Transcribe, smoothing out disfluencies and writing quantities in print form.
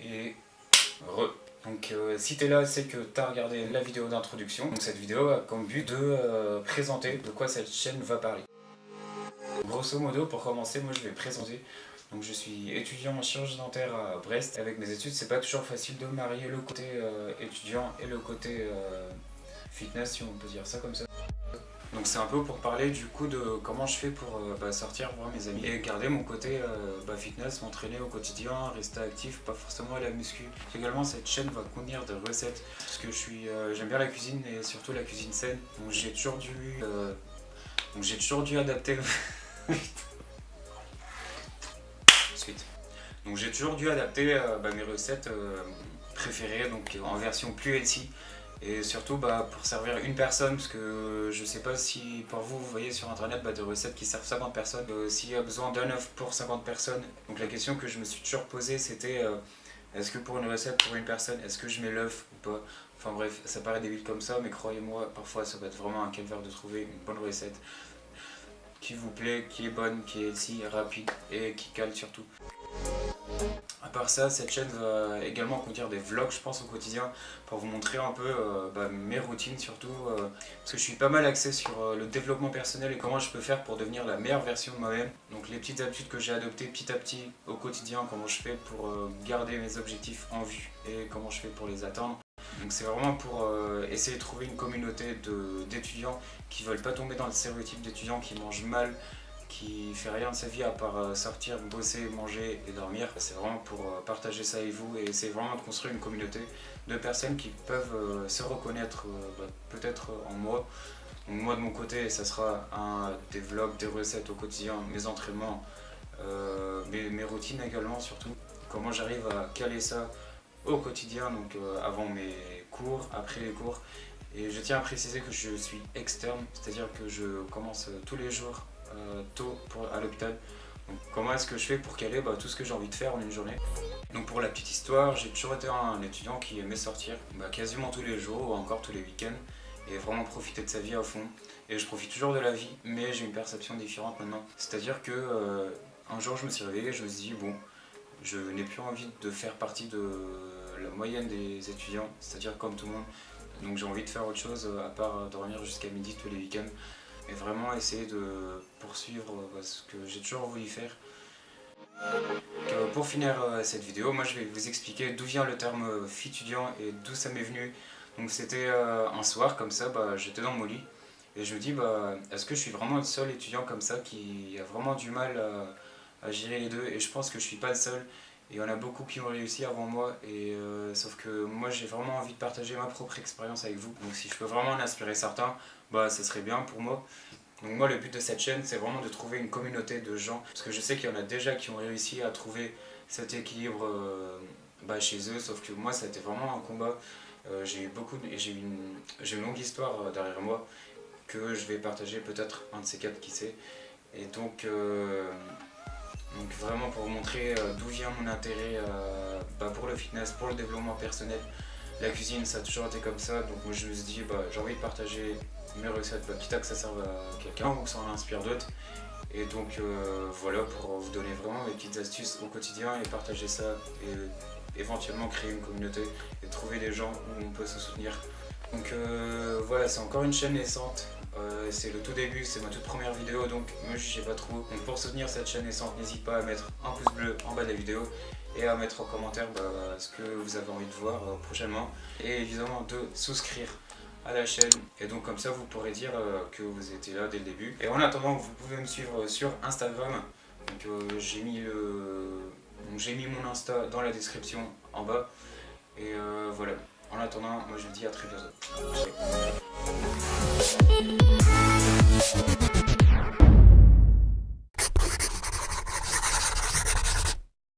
Et donc si t'es là, c'est que t'as regardé la vidéo d'introduction. Donc cette vidéo a comme but de présenter de quoi cette chaîne va parler. Grosso modo, pour commencer, moi je vais présenter. Donc je suis étudiant en chirurgie dentaire à Brest. Avec mes études, c'est pas toujours facile de marier le côté étudiant et le côté fitness, si on peut dire ça comme ça. Donc c'est un peu pour parler du coup de comment je fais pour sortir voir mes amis et garder mon côté fitness, m'entraîner au quotidien, rester actif, pas forcément à la muscu. Également cette chaîne va contenir des recettes parce que j'aime bien la cuisine et surtout la cuisine saine. Donc j'ai toujours dû adapter Suite. Donc j'ai toujours dû adapter mes recettes préférées donc en version plus healthy. Et surtout pour servir une personne, parce que je sais pas si pour vous voyez sur internet des recettes qui servent 50 personnes, s'il y a besoin d'un œuf pour 50 personnes. Donc la question que je me suis toujours posée c'était est-ce que pour une recette pour une personne, est-ce que je mets l'œuf ou pas? Enfin bref, ça paraît débile comme ça, mais croyez-moi, parfois ça va être vraiment un calvaire de trouver une bonne recette qui vous plaît, qui est bonne, qui est healthy, rapide et qui cale surtout. À part ça, cette chaîne va également contenir des vlogs, je pense, au quotidien pour vous montrer un peu mes routines surtout parce que je suis pas mal axé sur le développement personnel et comment je peux faire pour devenir la meilleure version de moi-même. Donc les petites habitudes que j'ai adoptées petit à petit au quotidien, comment je fais pour garder mes objectifs en vue et comment je fais pour les atteindre. Donc c'est vraiment pour essayer de trouver une communauté d'étudiants qui veulent pas tomber dans le stéréotype d'étudiants qui mangent mal, qui fait rien de sa vie à part sortir, bosser, manger et dormir. C'est vraiment pour partager ça avec vous et essayer vraiment de construire une communauté de personnes qui peuvent se reconnaître peut-être en moi. Donc moi de mon côté, ça sera des vlogs, des recettes au quotidien, mes entraînements, mes routines également surtout. Comment j'arrive à caler ça au quotidien, donc avant mes cours, après les cours. Et je tiens à préciser que je suis externe, c'est-à-dire que je commence tous les jours tôt à l'hôpital. Donc comment est-ce que je fais pour caler tout ce que j'ai envie de faire en une journée. Donc pour la petite histoire, j'ai toujours été un étudiant qui aimait sortir quasiment tous les jours ou encore tous les week-ends et vraiment profiter de sa vie à fond. Et je profite toujours de la vie, mais j'ai une perception différente maintenant. C'est-à-dire que un jour je me suis réveillé et je me suis dit bon, je n'ai plus envie de faire partie de la moyenne des étudiants, c'est-à-dire comme tout le monde. Donc j'ai envie de faire autre chose à part dormir jusqu'à midi tous les week-ends et vraiment essayer de poursuivre ce que j'ai toujours voulu faire. Donc, pour finir cette vidéo, moi je vais vous expliquer d'où vient le terme fitudiant et d'où ça m'est venu. Donc c'était un soir comme ça, j'étais dans mon lit et je me dis est-ce que je suis vraiment le seul étudiant comme ça qui a vraiment du mal à gérer les deux, et je pense que je suis pas le seul. Et il y en a beaucoup qui ont réussi avant moi, et sauf que moi j'ai vraiment envie de partager ma propre expérience avec vous. Donc si je peux vraiment en inspirer certains, ça serait bien pour moi. Donc moi le but de cette chaîne c'est vraiment de trouver une communauté de gens, parce que je sais qu'il y en a déjà qui ont réussi à trouver cet équilibre chez eux, sauf que moi ça a été vraiment un combat. J'ai une longue histoire derrière moi que je vais partager peut-être un de ces quatre, qui sait. Et donc vraiment pour vous montrer d'où vient mon intérêt pour le fitness, pour le développement personnel. La cuisine ça a toujours été comme ça, donc moi je me suis dit j'ai envie de partager mes recettes, quitte à que ça serve à quelqu'un ou que ça en inspire d'autres. Et donc voilà, pour vous donner vraiment mes petites astuces au quotidien et partager ça et éventuellement créer une communauté et trouver des gens où on peut se soutenir. Donc voilà, c'est encore une chaîne naissante. C'est le tout début, c'est ma toute première vidéo, donc ne me jugez pas trop. Donc pour soutenir cette chaîne naissante, n'hésitez pas à mettre un pouce bleu en bas de la vidéo et à mettre en commentaire ce que vous avez envie de voir prochainement. Et évidemment de souscrire à la chaîne, et donc comme ça vous pourrez dire que vous étiez là dès le début. Et en attendant, vous pouvez me suivre sur Instagram. Donc j'ai mis mon Insta dans la description en bas. Et voilà. En attendant, moi je vous dis à très bientôt.